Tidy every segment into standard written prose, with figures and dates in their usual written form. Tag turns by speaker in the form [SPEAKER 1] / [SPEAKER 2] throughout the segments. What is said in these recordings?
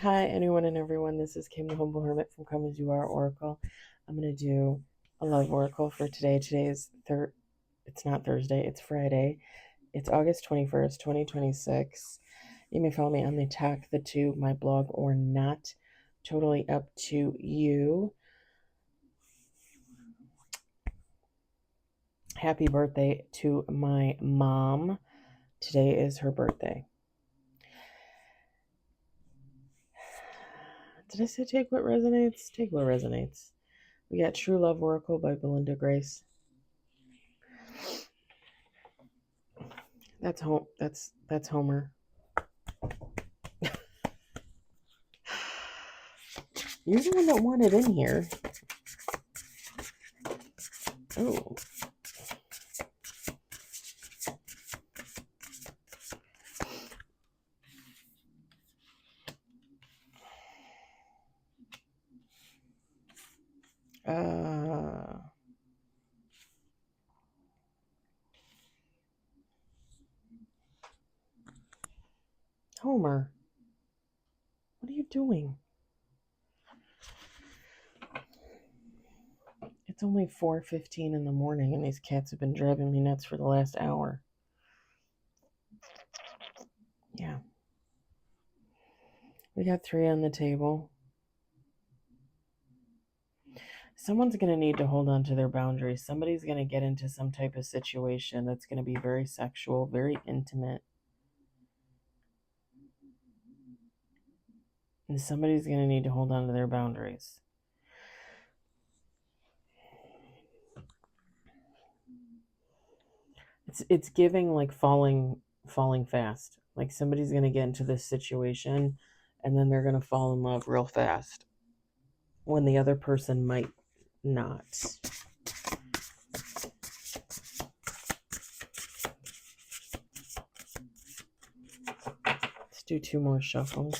[SPEAKER 1] Hi, anyone and everyone. This is Kim, the Humble Hermit from Come As You Are Oracle. I'm going to do a love oracle for today. Today is it's not Thursday, it's Friday. It's August 21st, 2026. You may follow me on the Talk the Tube, my blog, or not. Totally up to you. Happy birthday to my mom. Today is her birthday. Did I say take what resonates? Take what resonates. We got True Love Oracle by Belinda Grace. That's Homer. You're the one that wanted in here. Oh. Homer, what are you doing? It's only 4:15 in the morning, and these cats have been driving me nuts for the last hour. Yeah. We got 3 on the table. Someone's going to need to hold on to their boundaries. Somebody's going to get into some type of situation that's going to be very sexual, very intimate. And somebody's going to need to hold on to their boundaries. It's giving like falling fast. Like somebody's going to get into this situation and then they're going to fall in love real fast when the other person might not. Let's do 2 more shuffles.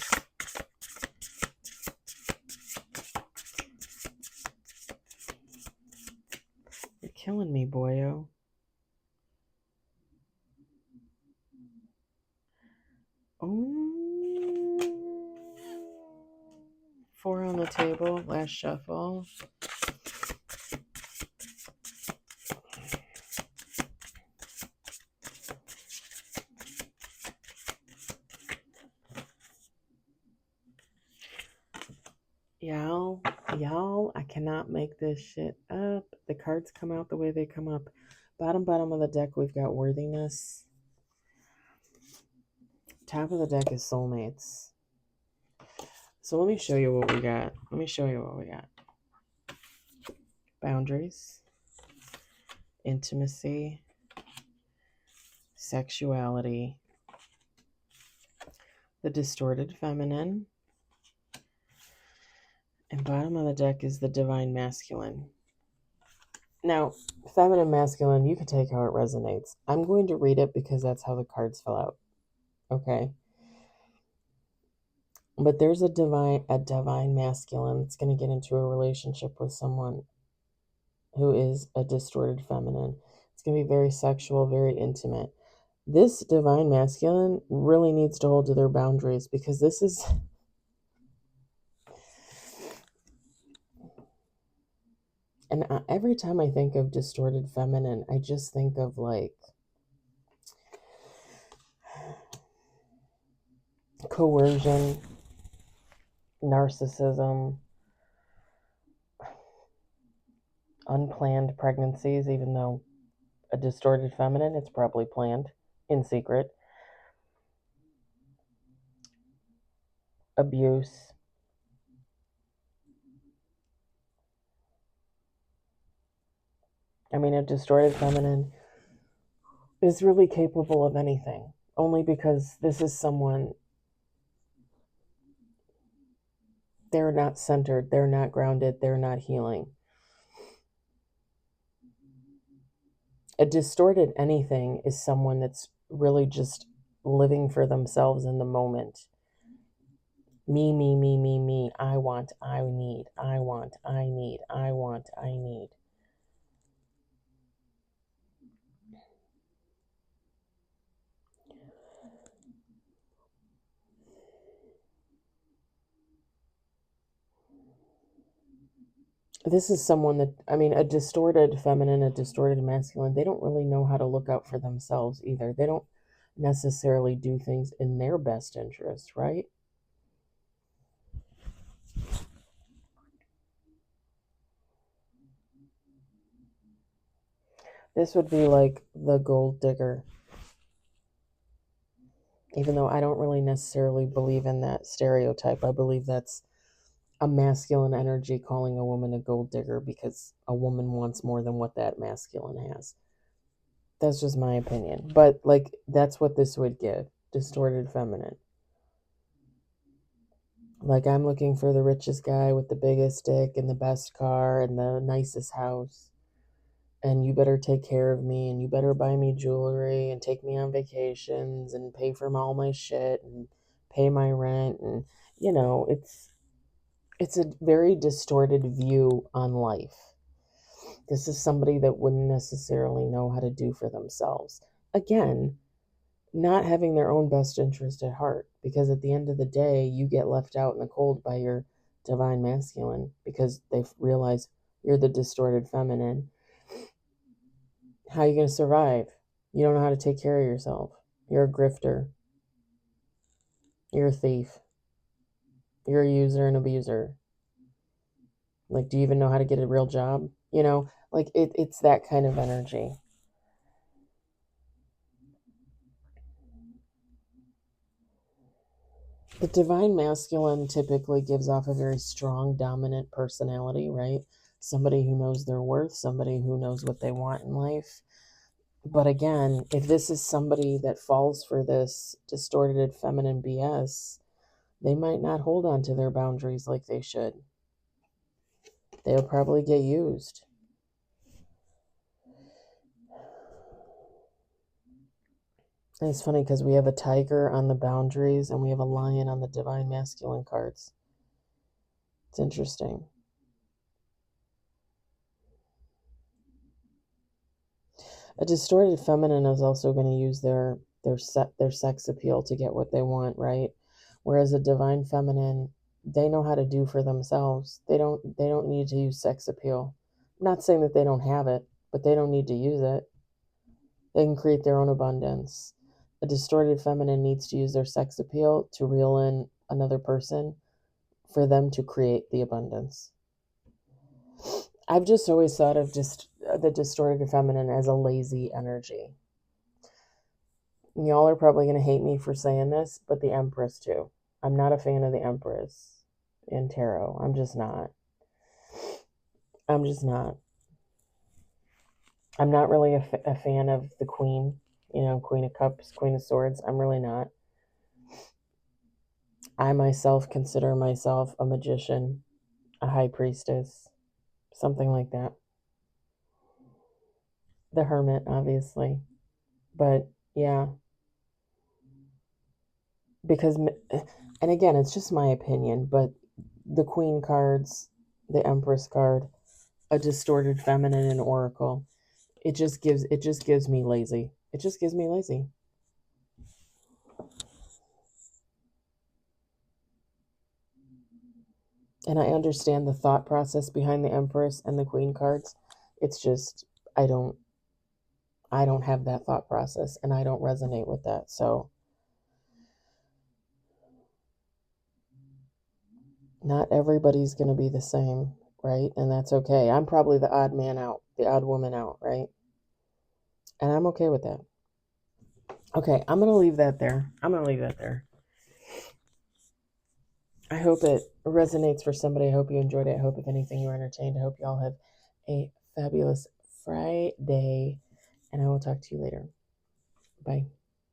[SPEAKER 1] You're killing me, boyo. Oh, 4 on the table, last shuffle. Y'all, I cannot make this shit up. The cards come out the way they come up. Bottom of the deck, we've got worthiness. Top of the deck is soulmates. So let me show you what we got. Boundaries, intimacy, sexuality, the distorted feminine, and bottom of the deck is the divine masculine. Now, feminine, masculine, you can take how it resonates. I'm going to read it because that's how the cards fell out. Okay? But there's a divine masculine that's going to get into a relationship with someone who is a distorted feminine. It's going to be very sexual, very intimate. This divine masculine really needs to hold to their boundaries because this is... And every time I think of distorted feminine, I just think of like coercion, narcissism, unplanned pregnancies, even though a distorted feminine, it's probably planned in secret, abuse, I mean, a distorted feminine is really capable of anything, only because this is someone, they're not centered, they're not grounded, they're not healing. A distorted anything is someone that's really just living for themselves in the moment. Me. I want, I need, I want, I need, I want, I need. This is someone that, I mean, a distorted feminine, a distorted masculine, they don't really know how to look out for themselves either. They don't necessarily do things in their best interest, right? This would be like the gold digger, even though I don't really necessarily believe in that stereotype. I believe that's a masculine energy calling a woman a gold digger because a woman wants more than what that masculine has. That's just my opinion. But like that's what this would give. Distorted feminine. Like I'm looking for the richest guy with the biggest dick and the best car and the nicest house. And you better take care of me and you better buy me jewelry and take me on vacations and pay for all my shit and pay my rent and it's a very distorted view on life. This is somebody that wouldn't necessarily know how to do for themselves. Again, not having their own best interest at heart, because at the end of the day, you get left out in the cold by your divine masculine because they've realized you're the distorted feminine. How are you going to survive? You don't know how to take care of yourself. You're a grifter. You're a thief. You're a user and abuser. Like, do you even know how to get a real job? Like it's that kind of energy. The divine masculine typically gives off a very strong, dominant personality, right? Somebody who knows their worth, somebody who knows what they want in life. But again, if this is somebody that falls for this distorted feminine BS, they might not hold on to their boundaries like they should. They'll probably get used. And it's funny because we have a tiger on the boundaries and we have a lion on the divine masculine cards. It's interesting. A distorted feminine is also going to use their sex appeal to get what they want, right? Whereas a divine feminine, they know how to do for themselves. They don't need to use sex appeal. I'm not saying that they don't have it, but they don't need to use it. They can create their own abundance. A distorted feminine needs to use their sex appeal to reel in another person for them to create the abundance. I've just always thought of just the distorted feminine as a lazy energy. Y'all are probably going to hate me for saying this, but the Empress too. I'm not a fan of the Empress in tarot. I'm just not. I'm just not. I'm not really a fan of the Queen, Queen of Cups, Queen of Swords. I'm really not. I myself consider myself a magician, a high priestess, something like that. The Hermit, obviously. But yeah, because, and again, it's just my opinion, but the Queen cards, the Empress card, a distorted feminine and oracle, it just gives me lazy. It just gives me lazy. And I understand the thought process behind the Empress and the Queen cards. It's just I don't I don't have that thought process and I don't resonate with that. So not everybody's going to be the same, right? And that's okay. I'm probably the odd man out, the odd woman out, right? And I'm okay with that. Okay, I'm going to leave that there. I hope it resonates for somebody. I hope you enjoyed it. I hope, if anything, you were entertained. I hope you all have a fabulous Friday, and I will talk to you later. Bye.